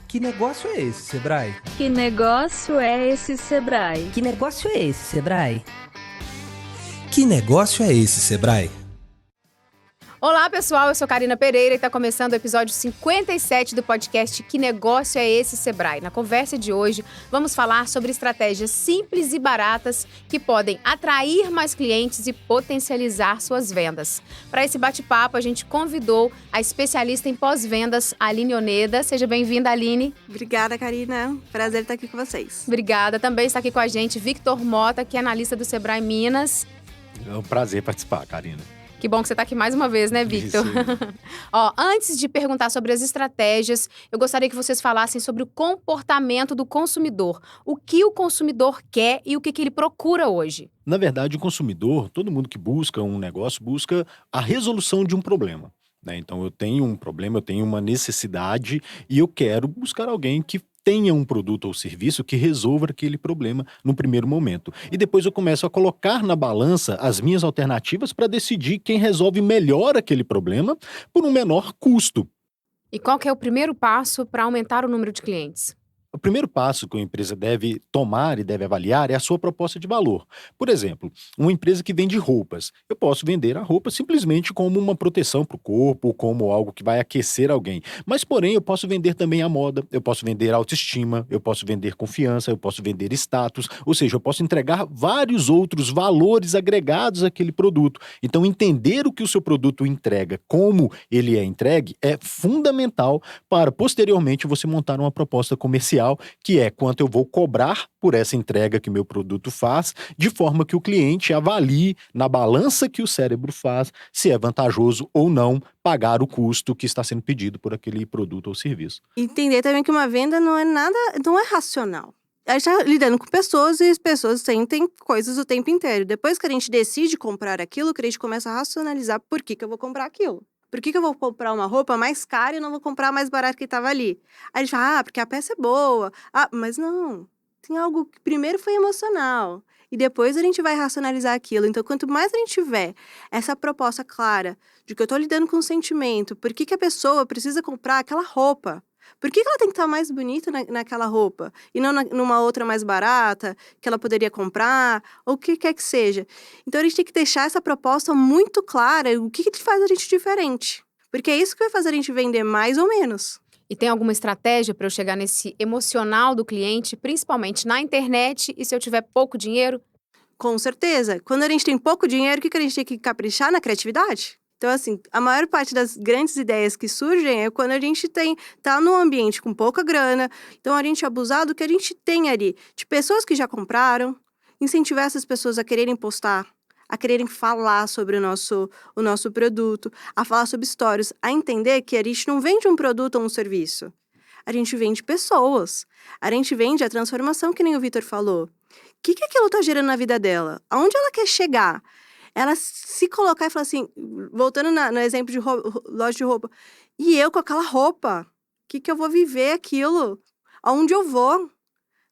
Que negócio é esse, Sebrae? Que negócio é esse, Sebrae? Que negócio é esse, Sebrae? Que negócio é esse, Sebrae? Olá, pessoal, eu sou Karina Pereira e está começando o episódio 57 do podcast Que Negócio é Esse, Sebrae? Na conversa de hoje, vamos falar sobre estratégias simples e baratas que podem atrair mais clientes e potencializar suas vendas. Para esse bate-papo, a gente convidou a especialista em pós-vendas, Aline Oneda. Seja bem-vinda, Aline. Obrigada, Karina. Prazer estar aqui com vocês. Obrigada. Também está aqui com a gente Victor Mota, que é analista do Sebrae Minas. É um prazer participar, Karina. Que bom que você está aqui mais uma vez, né, Victor? Ó, antes de perguntar sobre as estratégias, eu gostaria que vocês falassem sobre o comportamento do consumidor. O que o consumidor quer e o que ele procura hoje? Na verdade, o consumidor, todo mundo que busca um negócio, busca a resolução de um problema, né? Então, eu tenho um problema, eu tenho uma necessidade e eu quero buscar alguém que tenha um produto ou serviço que resolva aquele problema no primeiro momento. E depois eu começo a colocar na balança as minhas alternativas para decidir quem resolve melhor aquele problema por um menor custo. E qual que é o primeiro passo para aumentar o número de clientes? O primeiro passo que uma empresa deve tomar e deve avaliar é a sua proposta de valor. Por exemplo, uma empresa que vende roupas. Eu posso vender a roupa simplesmente como uma proteção para o corpo, como algo que vai aquecer alguém. Mas, porém, eu posso vender também a moda, eu posso vender autoestima, eu posso vender confiança, eu posso vender status. Ou seja, eu posso entregar vários outros valores agregados àquele produto. Então, entender o que o seu produto entrega, como ele é entregue, é fundamental para, posteriormente, você montar uma proposta comercial, que é quanto eu vou cobrar por essa entrega que meu produto faz, de forma que o cliente avalie na balança que o cérebro faz se é vantajoso ou não pagar o custo que está sendo pedido por aquele produto ou serviço. Entender também que uma venda não é racional. A gente está lidando com pessoas e as pessoas sentem coisas o tempo inteiro. Depois que a gente decide comprar aquilo, que a gente começa a racionalizar por que eu vou comprar aquilo. Por que eu vou comprar uma roupa mais cara e não vou comprar a mais barata que estava ali? Aí a gente fala, porque a peça é boa. Ah, mas não. Tem algo que primeiro foi emocional. E depois a gente vai racionalizar aquilo. Então, quanto mais a gente tiver essa proposta clara de que eu estou lidando com um sentimento, por que a pessoa precisa comprar aquela roupa? Por que ela tem que estar mais bonita naquela roupa? E não numa outra mais barata, que ela poderia comprar, ou o que quer que seja. Então, a gente tem que deixar essa proposta muito clara, o que faz a gente diferente. Porque é isso que vai fazer a gente vender mais ou menos. E tem alguma estratégia para eu chegar nesse emocional do cliente, principalmente na internet, e se eu tiver pouco dinheiro? Com certeza. Quando a gente tem pouco dinheiro, o que a gente tem que caprichar? Na criatividade. Então, assim, a maior parte das grandes ideias que surgem é quando a gente tá num ambiente com pouca grana. Então, a gente abusar do que a gente tem ali, de pessoas que já compraram, incentivar essas pessoas a quererem postar, a quererem falar sobre o nosso produto, a falar sobre histórias, a entender que a gente não vende um produto ou um serviço. A gente vende pessoas. A gente vende a transformação, que nem o Victor falou. O que aquilo tá gerando na vida dela? Aonde ela quer chegar? Ela se colocar e falar assim, voltando no exemplo de loja de roupa, e eu com aquela roupa, o que eu vou viver aquilo? Aonde eu vou?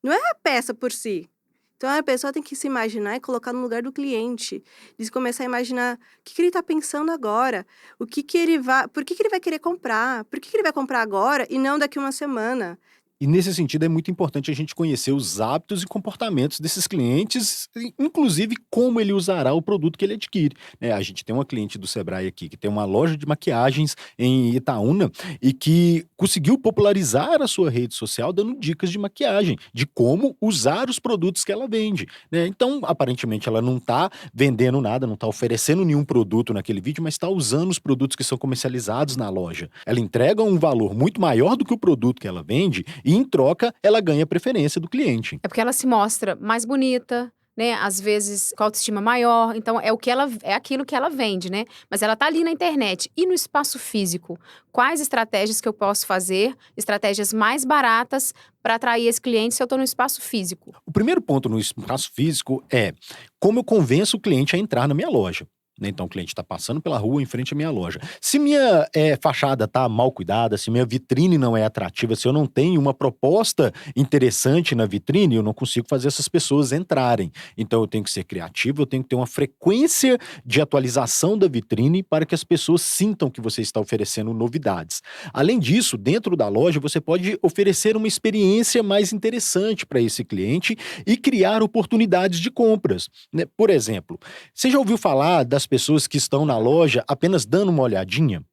Não é a peça por si. Então, a pessoa tem que se imaginar e colocar no lugar do cliente. De começar a imaginar o que ele está pensando agora, por que ele vai querer comprar, por que ele vai comprar agora e não daqui uma semana. E nesse sentido é muito importante a gente conhecer os hábitos e comportamentos desses clientes, inclusive como ele usará o produto que ele adquire, né? A gente tem uma cliente do Sebrae aqui que tem uma loja de maquiagens em Itaúna e que conseguiu popularizar a sua rede social dando dicas de maquiagem, de como usar os produtos que ela vende, né? Então, aparentemente, ela não está vendendo nada, não está oferecendo nenhum produto naquele vídeo, mas está usando os produtos que são comercializados na loja. Ela entrega um valor muito maior do que o produto que ela vende e, em troca, ela ganha a preferência do cliente. É porque ela se mostra mais bonita, né? Às vezes com autoestima maior. Então, é aquilo que ela vende, né? Mas ela tá ali na internet. E no espaço físico? Quais estratégias que eu posso fazer? Estratégias mais baratas para atrair esse cliente se eu tô no espaço físico? O primeiro ponto no espaço físico é como eu convenço o cliente a entrar na minha loja. né? Então o cliente está passando pela rua em frente à minha loja. Se minha fachada está mal cuidada, se minha vitrine não é atrativa, se eu não tenho uma proposta interessante na vitrine, eu não consigo fazer essas pessoas entrarem. Então eu tenho que ser criativo, eu tenho que ter uma frequência de atualização da vitrine para que as pessoas sintam que você está oferecendo novidades. Além disso, dentro da loja você pode oferecer uma experiência mais interessante para esse cliente e criar oportunidades de compras, né? Por exemplo, você já ouviu falar das pessoas que estão na loja apenas dando uma olhadinha?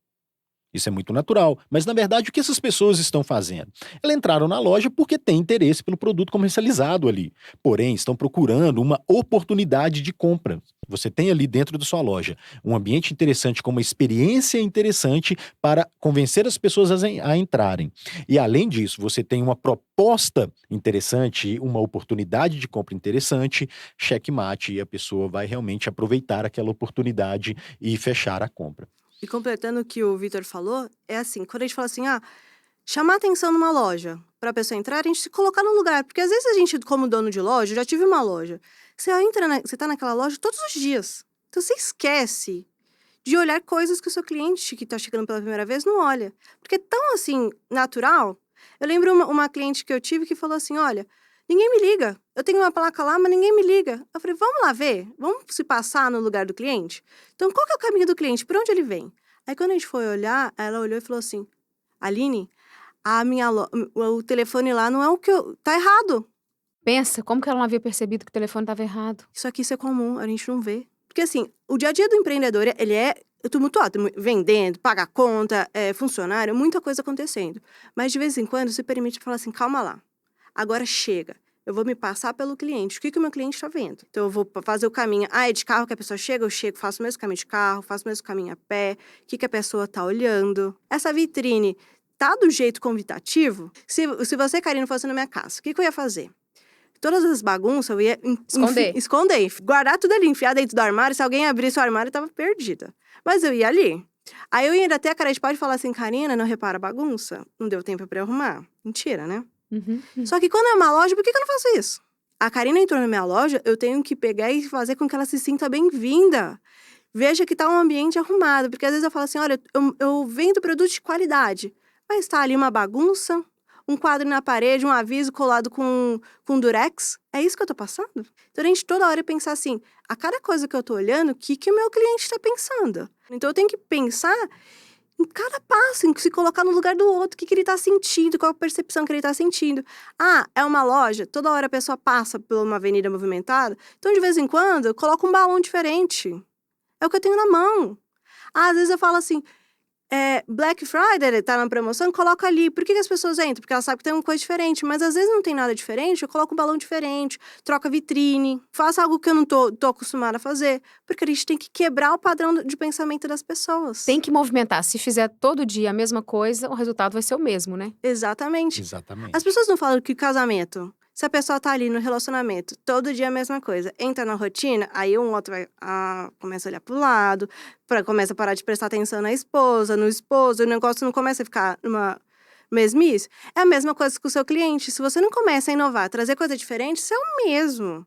Isso é muito natural, mas na verdade o que essas pessoas estão fazendo? Elas entraram na loja porque têm interesse pelo produto comercializado ali, porém estão procurando uma oportunidade de compra. Você tem ali dentro da sua loja um ambiente interessante com uma experiência interessante para convencer as pessoas a entrarem. E além disso, você tem uma proposta interessante, uma oportunidade de compra interessante, checkmate, e a pessoa vai realmente aproveitar aquela oportunidade e fechar a compra. E completando o que o Vitor falou, é assim, quando a gente fala assim, chamar atenção numa loja para a pessoa entrar, a gente se colocar no lugar. Porque às vezes a gente, como dono de loja, já tive uma loja, você tá naquela loja todos os dias. Então você esquece de olhar coisas que o seu cliente que tá chegando pela primeira vez não olha. Porque é tão assim, natural. Eu lembro uma cliente que eu tive que falou assim, olha, ninguém me liga. Eu tenho uma placa lá, mas ninguém me liga. Eu falei, vamos lá ver? Vamos se passar no lugar do cliente? Então, qual que é o caminho do cliente? Por onde ele vem? Aí, quando a gente foi olhar, ela olhou e falou assim, Aline, o telefone lá não é o que eu... Tá errado. Pensa, como que ela não havia percebido que o telefone estava errado? Isso é comum, a gente não vê. Porque, assim, o dia a dia do empreendedor, ele é tumultuado, vendendo, paga conta, funcionário, muita coisa acontecendo. Mas, de vez em quando, se permite falar assim, calma lá. Agora chega. Eu vou me passar pelo cliente. O que o meu cliente está vendo? Então, eu vou fazer o caminho. É de carro que a pessoa chega? Eu chego, faço o mesmo caminho de carro, faço o mesmo caminho a pé. O que a pessoa está olhando? Essa vitrine tá do jeito convidativo? Se você, Karina, fosse na minha casa, o que eu ia fazer? Todas as bagunças eu ia esconder, guardar tudo ali, enfiar dentro do armário. Se alguém abrisse o armário, eu tava perdida. Mas eu ia ali. Aí eu ia ainda ter a cara de pau de falar assim, Karina, não repara a bagunça? Não deu tempo pra eu arrumar. Mentira, né? Só que quando é uma loja, por que eu não faço isso? A Karina entrou na minha loja, eu tenho que pegar e fazer com que ela se sinta bem-vinda. Veja que tá um ambiente arrumado. Porque às vezes eu falo assim, olha, eu vendo produto de qualidade. Mas tá ali uma bagunça, um quadro na parede, um aviso colado com durex. É isso que eu tô passando? Então a gente toda hora pensar assim, a cada coisa que eu tô olhando, o que o meu cliente tá pensando? Então eu tenho que pensar em cada passo, em se colocar no lugar do outro, o que ele tá sentindo, qual a percepção que ele tá sentindo. É uma loja, toda hora a pessoa passa por uma avenida movimentada, então de vez em quando eu coloco um balão diferente. É o que eu tenho na mão. Às vezes eu falo assim, Black Friday tá na promoção, coloca ali. Por que as pessoas entram? Porque elas sabem que tem uma coisa diferente. Mas às vezes não tem nada diferente, eu coloco um balão diferente, troco a vitrine, faço algo que eu não tô acostumada a fazer. Porque a gente tem que quebrar o padrão de pensamento das pessoas. Tem que movimentar. Se fizer todo dia a mesma coisa, o resultado vai ser o mesmo, né? Exatamente. Exatamente. As pessoas não falam que o casamento, se a pessoa tá ali no relacionamento, todo dia a mesma coisa, entra na rotina, aí um outro começa a olhar pro lado, começa a parar de prestar atenção na esposa, no esposo, o negócio não começa a ficar numa mesmice. É a mesma coisa com o seu cliente. Se você não começa a inovar, trazer coisa diferente, isso é o mesmo.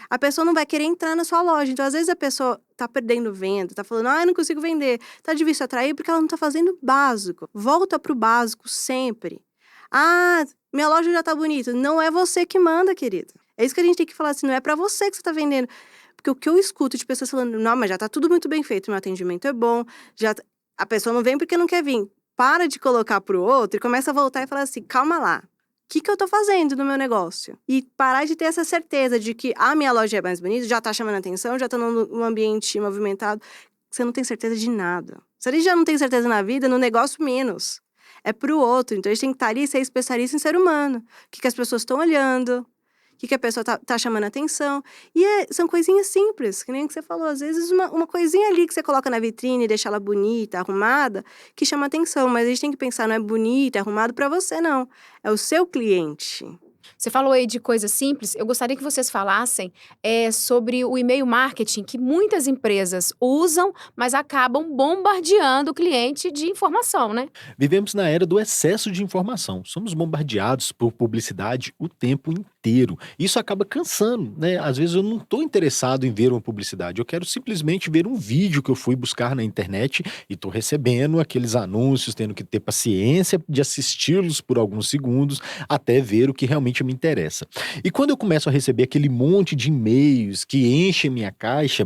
A pessoa não vai querer entrar na sua loja. Então, às vezes, a pessoa tá perdendo venda, tá falando, eu não consigo vender. Tá difícil atrair porque ela não tá fazendo o básico. Volta pro básico sempre. Minha loja já tá bonita. Não é você que manda, querida. É isso que a gente tem que falar assim, não é pra você que você tá vendendo. Porque o que eu escuto de pessoas falando, não, mas já tá tudo muito bem feito, meu atendimento é bom, a pessoa não vem porque não quer vir. Para de colocar pro outro e começa a voltar e falar assim, calma lá. O que eu tô fazendo no meu negócio? E parar de ter essa certeza de que a minha loja é mais bonita, já tá chamando atenção, já tá num ambiente movimentado. Você não tem certeza de nada. Se a gente já não tem certeza na vida, no negócio menos. É pro outro. Então, a gente tem que estar ali e ser especialista em ser humano. O que as pessoas estão olhando, o que a pessoa tá chamando atenção. E são coisinhas simples, que nem que você falou. Às vezes, uma coisinha ali que você coloca na vitrine, deixa ela bonita, arrumada, que chama atenção. Mas a gente tem que pensar, não é bonita, é arrumado pra você, não. É o seu cliente. Você falou aí de coisas simples, eu gostaria que vocês falassem sobre o e-mail marketing, que muitas empresas usam, mas acabam bombardeando o cliente de informação, né? Vivemos na era do excesso de informação. Somos bombardeados por publicidade o tempo inteiro. inteiro. Isso acaba cansando, né? Às vezes eu não estou interessado em ver uma publicidade, eu quero simplesmente ver um vídeo que eu fui buscar na internet e estou recebendo aqueles anúncios, tendo que ter paciência de assisti-los por alguns segundos até ver o que realmente me interessa. E quando eu começo a receber aquele monte de e-mails que enchem minha caixa,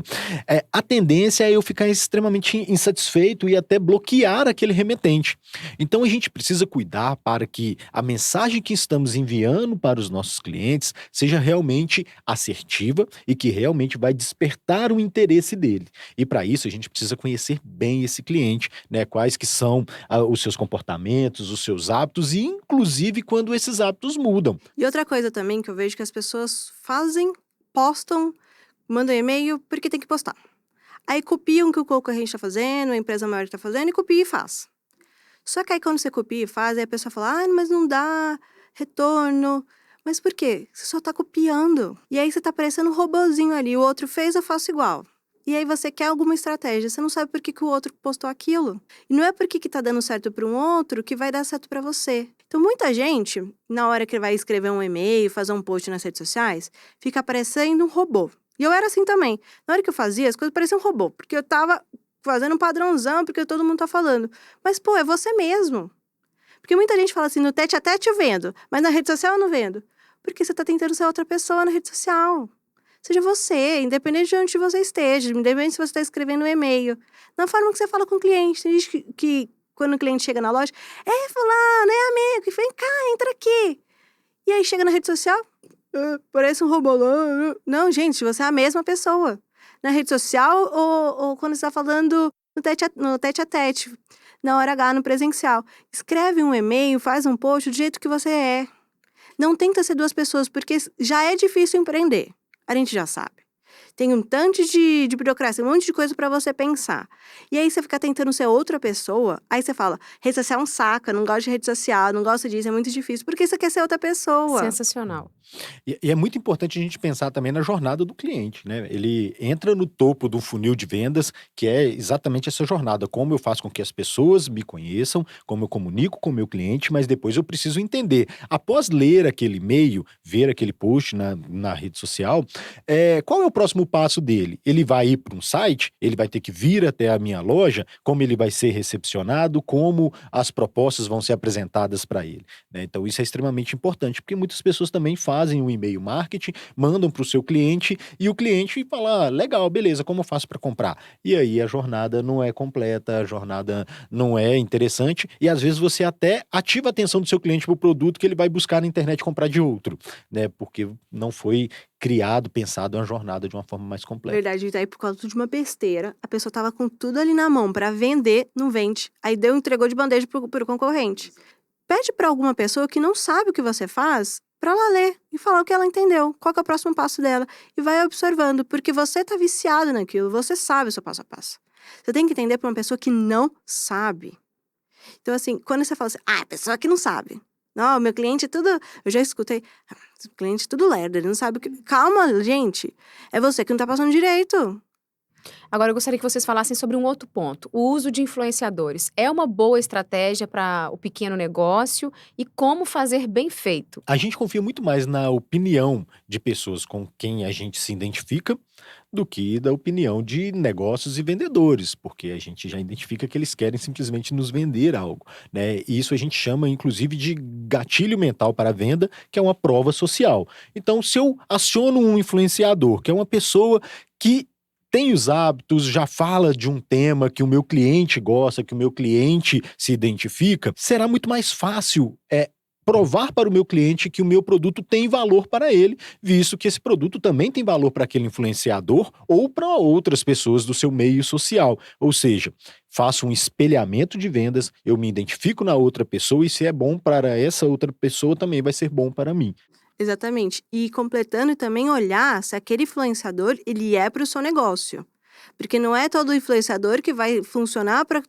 a tendência é eu ficar extremamente insatisfeito e até bloquear aquele remetente. Então a gente precisa cuidar para que a mensagem que estamos enviando para os nossos clientes seja realmente assertiva e que realmente vai despertar o interesse dele. E para isso a gente precisa conhecer bem esse cliente, né? Quais que são os seus comportamentos, os seus hábitos e inclusive quando esses hábitos mudam. E outra coisa também que eu vejo que as pessoas fazem, postam, mandam e-mail porque tem que postar. Aí copiam o que o concorrente está fazendo, a empresa maior está fazendo e copia e faz. Só que aí quando você copia e faz, aí a pessoa fala, mas não dá retorno. Mas por quê? Você só tá copiando. E aí você tá parecendo um robozinho ali, o outro fez, eu faço igual. E aí você quer alguma estratégia, você não sabe por que o outro postou aquilo. E não é porque que tá dando certo para um outro que vai dar certo para você. Então muita gente, na hora que vai escrever um e-mail, fazer um post nas redes sociais, fica parecendo um robô. E eu era assim também. Na hora que eu fazia, as coisas pareciam um robô, porque eu tava fazendo um padrãozão, porque todo mundo tá falando. Mas, pô, é você mesmo. Porque muita gente fala assim, no tete a tete eu vendo, mas na rede social eu não vendo. Porque você tá tentando ser outra pessoa na rede social. Seja você, independente de onde você esteja, independente se você está escrevendo um e-mail. Na forma que você fala com o cliente. Tem gente que quando o cliente chega na loja, fulano, amigo, vem cá, entra aqui. E aí chega na rede social, parece um robô. Não, gente, você é a mesma pessoa. Na rede social ou quando você está falando no tete a tete, na hora H, no presencial. Escreve um e-mail, faz um post do jeito que você é. Não tenta ser duas pessoas, porque já é difícil empreender. A gente já sabe. Tem um tanto de burocracia, um monte de coisa pra você pensar. E aí você fica tentando ser outra pessoa, aí você fala, rede social é um saco, eu não gosto de rede social, não gosto disso, é muito difícil, porque você quer ser outra pessoa. Sensacional. E é muito importante a gente pensar também na jornada do cliente, né? Ele entra no topo do funil de vendas, que é exatamente essa jornada, como eu faço com que as pessoas me conheçam, como eu comunico com o meu cliente, mas depois eu preciso entender, após ler aquele e-mail, ver aquele post na rede social, qual é o próximo passo dele? Ele vai ir para um site, ele vai ter que vir até a minha loja, como ele vai ser recepcionado, como as propostas vão ser apresentadas para ele, né? Então isso é extremamente importante, porque muitas pessoas também fazem um e-mail marketing, mandam para o seu cliente e o cliente fala, legal, beleza, como eu faço para comprar? E aí a jornada não é completa, a jornada não é interessante e às vezes você até ativa a atenção do seu cliente para o produto que ele vai buscar na internet comprar de outro, né? Porque não foi criado, pensado uma jornada de uma forma mais completa. Verdade, e aí por causa de uma besteira, a pessoa tava com tudo ali na mão pra vender, não vende. Aí entregou de bandeja pro concorrente. Pede pra alguma pessoa que não sabe o que você faz, pra ela ler e falar o que ela entendeu, qual que é o próximo passo dela. E vai observando, porque você tá viciado naquilo, você sabe o seu passo a passo. Você tem que entender pra uma pessoa que não sabe. Então assim, quando você fala assim, a pessoa que não sabe. Não, meu cliente é tudo... Eu já escutei. O cliente é tudo lerdo, ele não sabe o que... Calma, gente. É você que não tá passando direito. Agora, eu gostaria que vocês falassem sobre um outro ponto. O uso de influenciadores. É uma boa estratégia para o pequeno negócio? E como fazer bem feito? A gente confia muito mais na opinião de pessoas com quem a gente se identifica do que da opinião de negócios e vendedores, porque a gente já identifica que eles querem simplesmente nos vender algo, né? E isso a gente chama, inclusive, de gatilho mental para a venda, que é uma prova social. Então, se eu aciono um influenciador, que é uma pessoa que tem os hábitos, já fala de um tema que o meu cliente gosta, que o meu cliente se identifica, será muito mais fácil provar para o meu cliente que o meu produto tem valor para ele, visto que esse produto também tem valor para aquele influenciador ou para outras pessoas do seu meio social. Ou seja, faço um espelhamento de vendas, eu me identifico na outra pessoa e se é bom para essa outra pessoa, também vai ser bom para mim. Exatamente. E completando também olhar se aquele influenciador, ele é para o seu negócio. Porque não é todo influenciador que vai funcionar para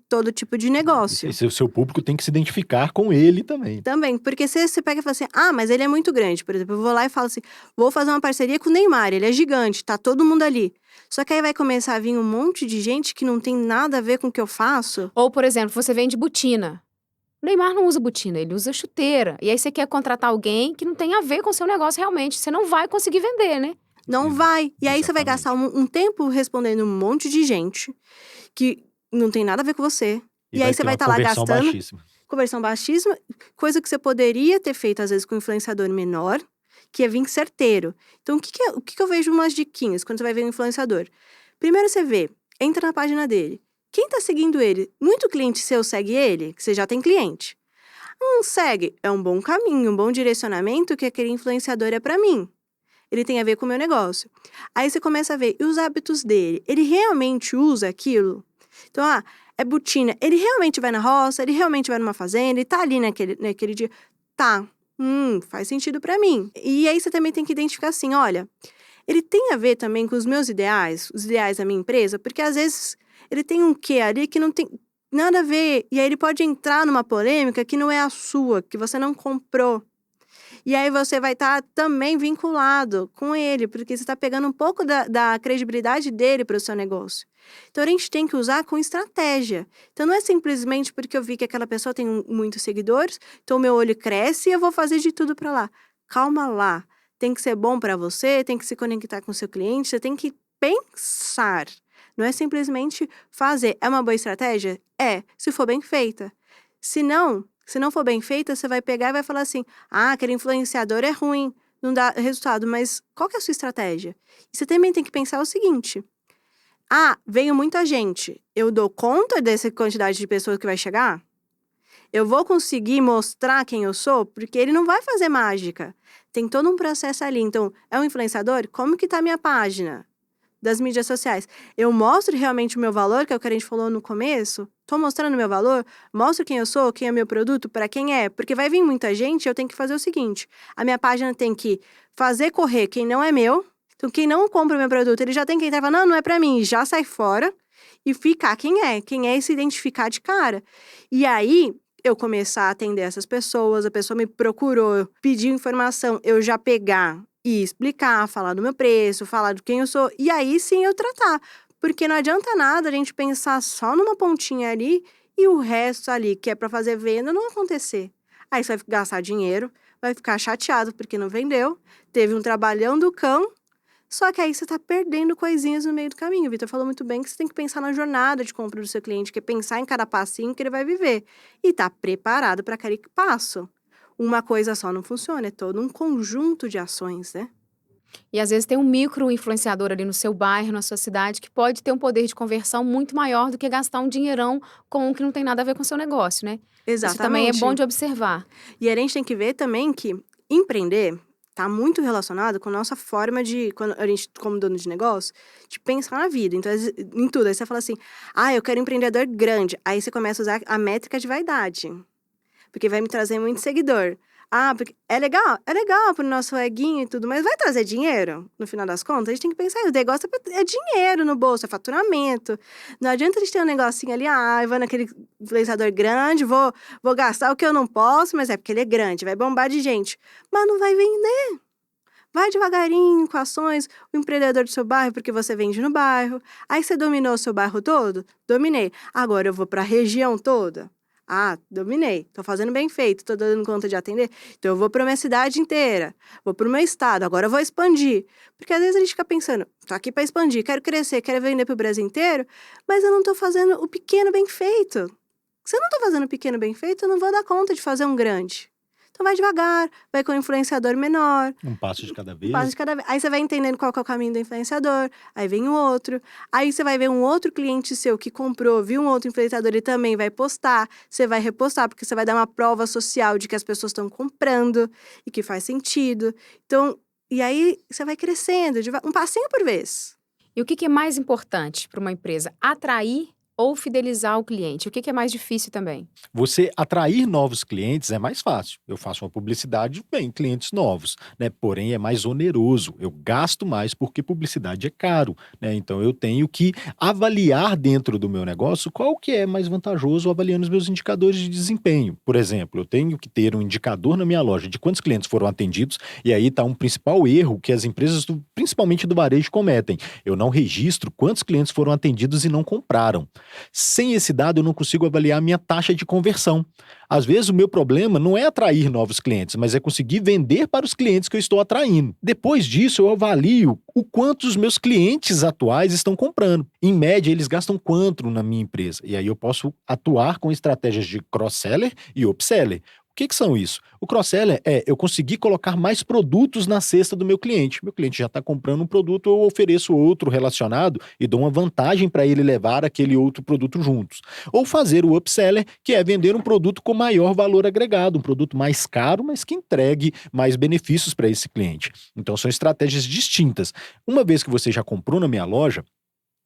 todo tipo de negócio. O seu público tem que se identificar com ele também. Também, porque se você pega e fala assim, mas ele é muito grande. Por exemplo, eu vou lá e falo assim, vou fazer uma parceria com o Neymar, ele é gigante, tá todo mundo ali. Só que aí vai começar a vir um monte de gente que não tem nada a ver com o que eu faço. Ou, por exemplo, você vende botina. O Neymar não usa botina, ele usa chuteira. E aí você quer contratar alguém que não tem a ver com o seu negócio realmente. Você não vai conseguir vender, né? Não vai. E aí você vai Exatamente. gastar um tempo respondendo um monte de gente que não tem nada a ver com você. E aí você vai ter estar uma lá conversão gastando baixíssima. conversão baixíssima, coisa que você poderia ter feito, às vezes, com um influenciador menor, que é vir certeiro. Então, o que eu vejo umas diquinhas quando você vai ver um influenciador? Primeiro você vê, entra na página dele. Quem tá seguindo ele? Muito cliente seu segue ele, que você já tem cliente. Segue, é um bom caminho, um bom direcionamento que aquele influenciador é pra mim. Ele tem a ver com o meu negócio. Aí você começa a ver, e os hábitos dele? Ele realmente usa aquilo? Então, é botina. Ele realmente vai na roça, ele realmente vai numa fazenda, ele tá ali naquele dia. Tá, faz sentido pra mim. E aí você também tem que identificar assim, olha, ele tem a ver também com os meus ideais, os ideais da minha empresa, porque às vezes ele tem um quê ali que não tem nada a ver. E aí ele pode entrar numa polêmica que não é a sua, que você não comprou. E aí você vai estar também vinculado com ele, porque você está pegando um pouco da credibilidade dele para o seu negócio. Então, a gente tem que usar com estratégia. Então, não é simplesmente porque eu vi que aquela pessoa tem muitos seguidores, então o meu olho cresce e eu vou fazer de tudo para lá. Calma lá. Tem que ser bom para você, tem que se conectar com o seu cliente, você tem que pensar. Não é simplesmente fazer. É uma boa estratégia? É, se for bem feita. Se não for bem feita, você vai pegar e vai falar assim, aquele influenciador é ruim, não dá resultado, mas qual que é a sua estratégia? E você também tem que pensar o seguinte, veio muita gente, eu dou conta dessa quantidade de pessoas que vai chegar? Eu vou conseguir mostrar quem eu sou? Porque ele não vai fazer mágica. Tem todo um processo ali. Então, é um influenciador? Como que tá a minha página das mídias sociais? Eu mostro realmente o meu valor, que é o que a gente falou no começo? Tô mostrando o meu valor? Mostro quem eu sou, quem é meu produto, para quem é? Porque vai vir muita gente, eu tenho que fazer o seguinte. A minha página tem que fazer correr quem não é meu. Então, quem não compra o meu produto, ele já tem que entrar e falar, não é para mim, já sai fora. E ficar quem é e se identificar de cara. E aí, eu começar a atender essas pessoas, a pessoa me procurou, pediu informação, eu já pegar e explicar, falar do meu preço, falar de quem eu sou, e aí sim eu tratar. Porque não adianta nada a gente pensar só numa pontinha ali e o resto ali, que é para fazer venda, não acontecer. Aí você vai gastar dinheiro, vai ficar chateado porque não vendeu, teve um trabalhão do cão, só que aí você tá perdendo coisinhas no meio do caminho. O Vitor falou muito bem que você tem que pensar na jornada de compra do seu cliente, que é pensar em cada passinho que ele vai viver. E tá preparado para aquele passo. Uma coisa só não funciona, é todo um conjunto de ações, né? E às vezes tem um micro influenciador ali no seu bairro, na sua cidade, que pode ter um poder de conversão muito maior do que gastar um dinheirão com um que não tem nada a ver com o seu negócio, né? Exatamente. Isso também é bom de observar. E a gente tem que ver também que empreender tá muito relacionado com a nossa forma de, quando a gente, como dono de negócio, de pensar na vida. Então, em tudo. Aí você fala assim, eu quero um empreendedor grande. Aí você começa a usar a métrica de vaidade. Porque vai me trazer muito seguidor. Porque é legal pro nosso eguinho e tudo, mas vai trazer dinheiro, no final das contas? A gente tem que pensar, o negócio é dinheiro no bolso, é faturamento. Não adianta a gente ter um negocinho ali, eu vou naquele influenciador grande, vou gastar o que eu não posso, mas é porque ele é grande, vai bombar de gente. Mas não vai vender. Vai devagarinho, com ações, o empreendedor do seu bairro, porque você vende no bairro. Aí você dominou o seu bairro todo? Dominei. Agora eu vou pra região toda? Dominei, tô fazendo bem feito, tô dando conta de atender, então eu vou para minha cidade inteira, vou para o meu estado, agora eu vou expandir. Porque às vezes a gente fica pensando, tô aqui para expandir, quero crescer, quero vender pro Brasil inteiro, mas eu não tô fazendo o pequeno bem feito. Se eu não tô fazendo o pequeno bem feito, eu não vou dar conta de fazer um grande. Então vai devagar, vai com um influenciador menor. Um passo de cada vez. Um passo de cada vez. Aí você vai entendendo qual que é o caminho do influenciador, aí vem o outro. Aí você vai ver um outro cliente seu que comprou, viu um outro influenciador e também vai postar. Você vai repostar, porque você vai dar uma prova social de que as pessoas estão comprando e que faz sentido. Então, e aí você vai crescendo, um passinho por vez. E o que é mais importante para uma empresa? Atrair ou fidelizar o cliente? O que é mais difícil também? Você atrair novos clientes é mais fácil. Eu faço uma publicidade, vem clientes novos, né? Porém, é mais oneroso. Eu gasto mais porque publicidade é caro, né? Então, eu tenho que avaliar dentro do meu negócio qual que é mais vantajoso avaliando os meus indicadores de desempenho. Por exemplo, eu tenho que ter um indicador na minha loja de quantos clientes foram atendidos e aí está um principal erro que as empresas, principalmente do varejo, cometem. Eu não registro quantos clientes foram atendidos e não compraram. Sem esse dado, eu não consigo avaliar a minha taxa de conversão. Às vezes, o meu problema não é atrair novos clientes, mas é conseguir vender para os clientes que eu estou atraindo. Depois disso, eu avalio o quanto os meus clientes atuais estão comprando. Em média, eles gastam quanto na minha empresa? E aí eu posso atuar com estratégias de cross-seller e upseller. O que são isso? O cross-seller é eu conseguir colocar mais produtos na cesta do meu cliente. Meu cliente já está comprando um produto, eu ofereço outro relacionado e dou uma vantagem para ele levar aquele outro produto juntos. Ou fazer o upseller, que é vender um produto com maior valor agregado, um produto mais caro, mas que entregue mais benefícios para esse cliente. Então são estratégias distintas. Uma vez que você já comprou na minha loja,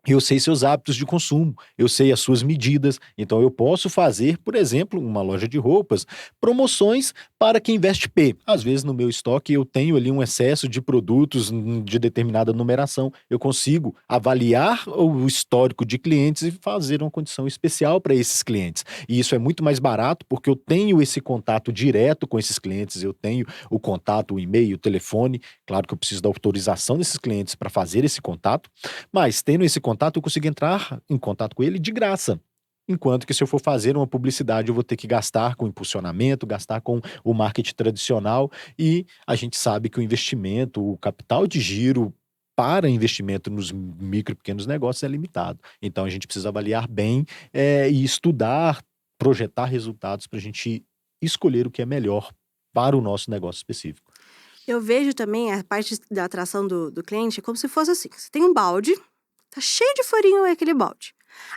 eu sei seus hábitos de consumo, eu sei as suas medidas, então eu posso fazer, por exemplo, uma loja de roupas, promoções para quem veste P. Às vezes no meu estoque eu tenho ali um excesso de produtos de determinada numeração, eu consigo avaliar o histórico de clientes e fazer uma condição especial para esses clientes. E isso é muito mais barato porque eu tenho esse contato direto com esses clientes, eu tenho o contato, o e-mail, o telefone, claro que eu preciso da autorização desses clientes para fazer esse contato, mas tendo esse contato, eu consigo entrar em contato com ele de graça. Enquanto que se eu for fazer uma publicidade, eu vou ter que gastar com impulsionamento, gastar com o marketing tradicional, e a gente sabe que o investimento, o capital de giro para investimento nos micro e pequenos negócios é limitado. Então a gente precisa avaliar bem e estudar, projetar resultados para a gente escolher o que é melhor para o nosso negócio específico. Eu vejo também a parte da atração do cliente como se fosse assim. Você tem um balde, tá cheio de furinho aquele balde.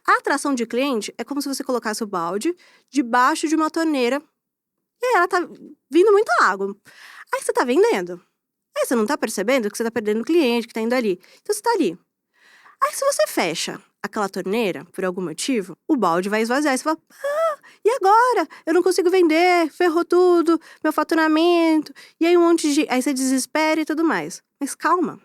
A atração de cliente é como se você colocasse o balde debaixo de uma torneira e aí ela tá vindo muita água. Aí você tá vendendo. Aí você não tá percebendo que você tá perdendo cliente que tá indo ali. Então você tá ali. Aí se você fecha aquela torneira, por algum motivo, o balde vai esvaziar. Aí você fala, e agora? Eu não consigo vender, ferrou tudo, meu faturamento. E aí aí você desespera e tudo mais. Mas calma.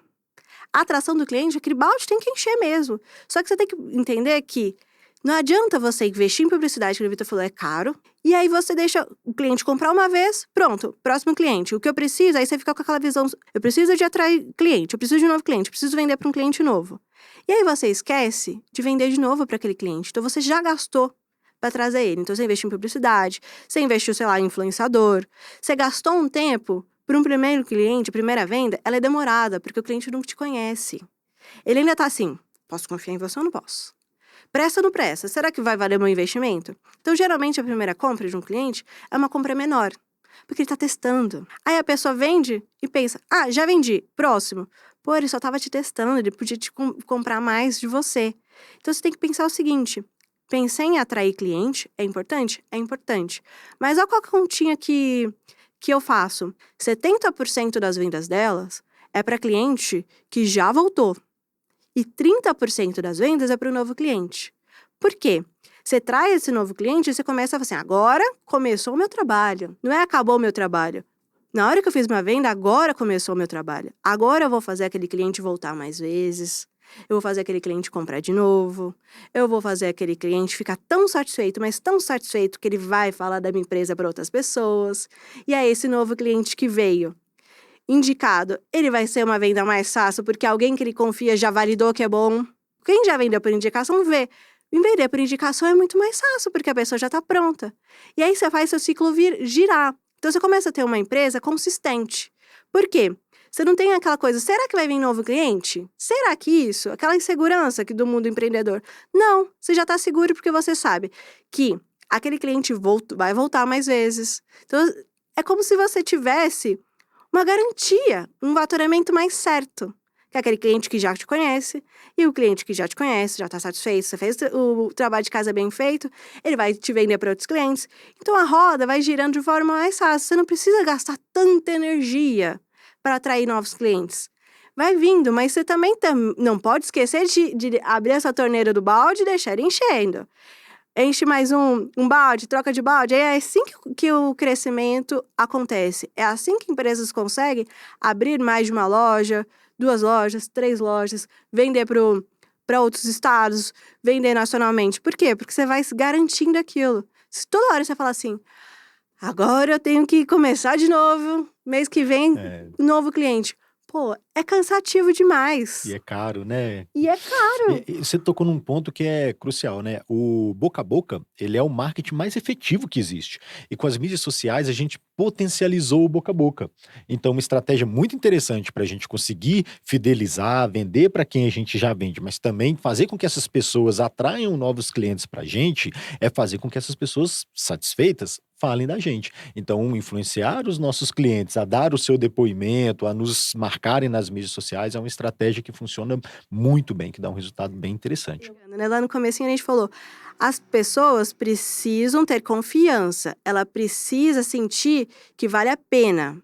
A atração do cliente, aquele balde tem que encher mesmo. Só que você tem que entender que não adianta você investir em publicidade, que o Vitor falou, é caro. E aí você deixa o cliente comprar uma vez, pronto, próximo cliente. O que eu preciso, aí você fica com aquela visão, eu preciso de atrair cliente, eu preciso de um novo cliente, eu preciso vender para um cliente novo. E aí você esquece de vender de novo para aquele cliente. Então você já gastou para trazer ele. Então você investiu em publicidade, você investiu, sei lá, em influenciador. Você gastou um tempo. Para um primeiro cliente, a primeira venda, ela é demorada, porque o cliente não te conhece. Ele ainda tá assim, posso confiar em você ou não posso? Presta ou não presta? Será que vai valer meu investimento? Então, geralmente, a primeira compra de um cliente é uma compra menor, porque ele tá testando. Aí a pessoa vende e pensa, já vendi, próximo. Pô, ele só tava te testando, ele podia te comprar mais de você. Então, você tem que pensar o seguinte, pensar em atrair cliente, é importante? É importante. Mas olha qual a continha que eu faço. 70% das vendas delas é para cliente que já voltou. E 30% das vendas é para o novo cliente. Por quê? Você traz esse novo cliente e você começa a falar assim, agora começou o meu trabalho. Não é acabou o meu trabalho. Na hora que eu fiz uma venda, agora começou o meu trabalho. Agora eu vou fazer aquele cliente voltar mais vezes. Eu vou fazer aquele cliente comprar de novo. Eu vou fazer aquele cliente ficar tão satisfeito, mas tão satisfeito que ele vai falar da minha empresa para outras pessoas. E aí esse novo cliente que veio indicado, ele vai ser uma venda mais fácil porque alguém que ele confia já validou que é bom. Quem já vendeu por indicação vê. Vender por indicação é muito mais fácil porque a pessoa já está pronta. E aí você faz seu ciclo girar. Então você começa a ter uma empresa consistente. Por quê? Você não tem aquela coisa, será que vai vir novo cliente? Será que isso? Aquela insegurança do mundo empreendedor. Não, você já está seguro porque você sabe que aquele cliente vai voltar mais vezes. Então, é como se você tivesse uma garantia, um faturamento mais certo. Que é aquele cliente que já te conhece, e o cliente que já te conhece, já está satisfeito, você fez o trabalho de casa bem feito, ele vai te vender para outros clientes. Então, a roda vai girando de forma mais fácil. Você não precisa gastar tanta energia para atrair novos clientes. Vai vindo, mas você também não pode esquecer de abrir essa torneira do balde e deixar ele enchendo. Enche mais um balde, troca de balde. É assim que o crescimento acontece. É assim que empresas conseguem abrir mais de uma loja, 2 lojas, 3 lojas, vender para outros estados, vender nacionalmente. Por quê? Porque você vai garantindo aquilo. Se toda hora você fala assim, agora eu tenho que começar de novo, mês que vem, novo cliente. Pô, é cansativo demais. E é caro, né? E é caro. E você tocou num ponto que é crucial, né? O boca a boca, ele é o marketing mais efetivo que existe. E com as mídias sociais, a gente potencializou o boca a boca. Então, uma estratégia muito interessante para a gente conseguir fidelizar, vender para quem a gente já vende, mas também fazer com que essas pessoas atraiam novos clientes para a gente, é fazer com que essas pessoas satisfeitas falem da gente. Então, influenciar os nossos clientes a dar o seu depoimento, a nos marcarem nas mídias sociais, é uma estratégia que funciona muito bem, que dá um resultado bem interessante. Lá no comecinho a gente falou, as pessoas precisam ter confiança, ela precisa sentir que vale a pena,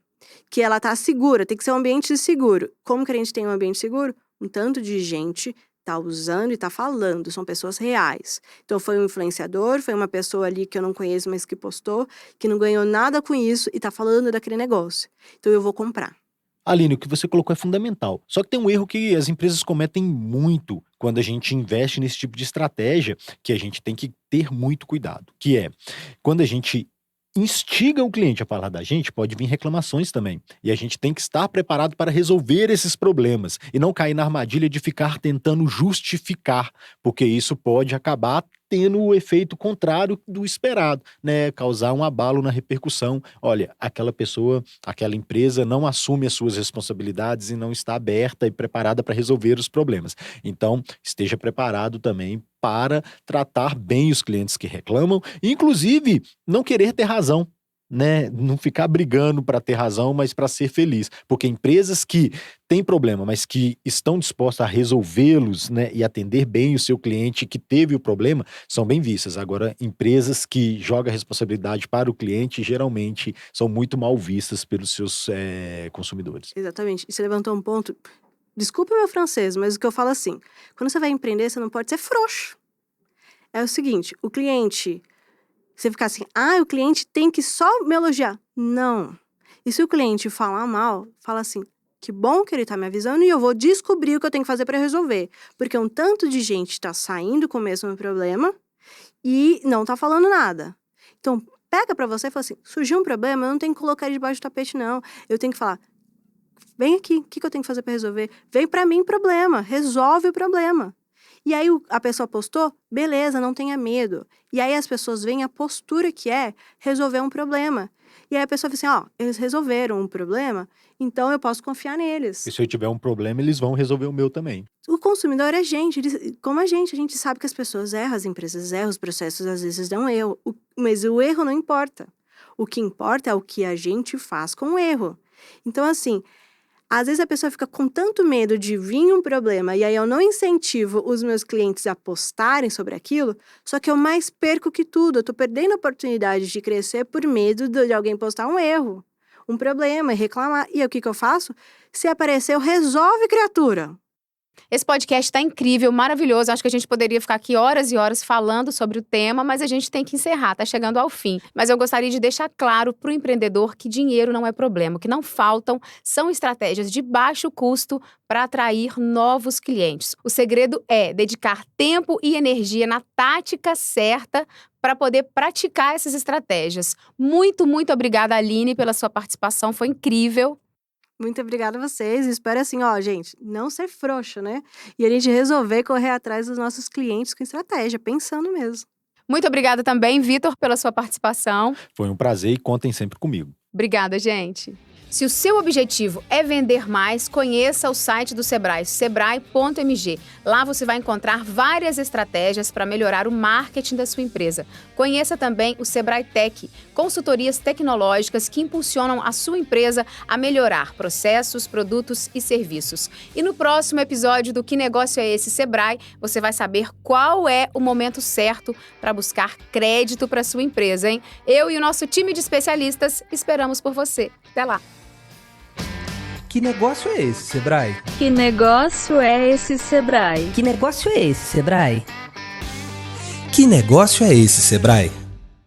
que ela tá segura, tem que ser um ambiente seguro. Como que a gente tem um ambiente seguro? Um tanto de gente tá usando e tá falando, são pessoas reais. Então foi um influenciador, foi uma pessoa ali que eu não conheço, mas que postou, que não ganhou nada com isso e tá falando daquele negócio. Então eu vou comprar. Aline, o que você colocou é fundamental. Só que tem um erro que as empresas cometem muito quando a gente investe nesse tipo de estratégia, que a gente tem que ter muito cuidado, que é quando a gente instiga o cliente a falar da gente, pode vir reclamações também. E a gente tem que estar preparado para resolver esses problemas e não cair na armadilha de ficar tentando justificar, porque isso pode acabar tendo o efeito contrário do esperado, né? Causar um abalo na repercussão. Olha, aquela pessoa, aquela empresa não assume as suas responsabilidades e não está aberta e preparada para resolver os problemas. Então, esteja preparado também para tratar bem os clientes que reclamam, inclusive não querer ter razão, né? Não ficar brigando para ter razão, mas para ser feliz. Porque empresas que têm problema, mas que estão dispostas a resolvê-los, né, e atender bem o seu cliente que teve o problema, são bem vistas. Agora, empresas que jogam a responsabilidade para o cliente, geralmente são muito mal vistas pelos seus consumidores. Exatamente. E você levantou um ponto. Desculpa o meu francês, mas o que eu falo assim, quando você vai empreender, você não pode ser frouxo. É o seguinte, o cliente, você ficar assim, o cliente tem que só me elogiar. Não. E se o cliente falar mal, fala assim, que bom que ele tá me avisando e eu vou descobrir o que eu tenho que fazer para resolver. Porque um tanto de gente tá saindo com o mesmo problema e não tá falando nada. Então, pega para você e fala assim, surgiu um problema, eu não tenho que colocar ele debaixo do tapete, não. Eu tenho que falar, vem aqui, o que eu tenho que fazer para resolver? Vem para mim problema, resolve o problema. E aí a pessoa postou, beleza, não tenha medo. E aí as pessoas veem a postura que é resolver um problema. E aí a pessoa fala assim, eles resolveram um problema, então eu posso confiar neles. E se eu tiver um problema, eles vão resolver o meu também. O consumidor é gente, como a gente sabe que as pessoas erram, as empresas erram, os processos às vezes dão erro. Mas o erro não importa. O que importa é o que a gente faz com o erro. Então assim, às vezes a pessoa fica com tanto medo de vir um problema e aí eu não incentivo os meus clientes a postarem sobre aquilo, só que eu mais perco que tudo. Eu tô perdendo a oportunidade de crescer por medo de alguém postar um erro, um problema e reclamar. E aí o que eu faço? Se apareceu, resolve, criatura. Esse podcast tá incrível, maravilhoso. Acho que a gente poderia ficar aqui horas e horas falando sobre o tema, mas a gente tem que encerrar, tá chegando ao fim. Mas eu gostaria de deixar claro pro empreendedor que dinheiro não é problema, o que não faltam são estratégias de baixo custo para atrair novos clientes. O segredo é dedicar tempo e energia na tática certa para poder praticar essas estratégias. Muito, muito obrigada, Aline, pela sua participação, foi incrível. Muito obrigada a vocês. Espero assim, gente, não ser frouxo, né? E a gente resolver correr atrás dos nossos clientes com estratégia, pensando mesmo. Muito obrigada também, Vitor, pela sua participação. Foi um prazer e contem sempre comigo. Obrigada, gente. Se o seu objetivo é vender mais, conheça o site do Sebrae, sebrae.mg. Lá você vai encontrar várias estratégias para melhorar o marketing da sua empresa. Conheça também o Sebrae Tech, consultorias tecnológicas que impulsionam a sua empresa a melhorar processos, produtos e serviços. E no próximo episódio do Que Negócio é Esse, Sebrae, você vai saber qual é o momento certo para buscar crédito para sua empresa, hein? Eu e o nosso time de especialistas esperamos por você. Até lá! Que negócio é esse, Sebrae? Que negócio é esse, Sebrae? Que negócio é esse, Sebrae? Que negócio é esse, Sebrae?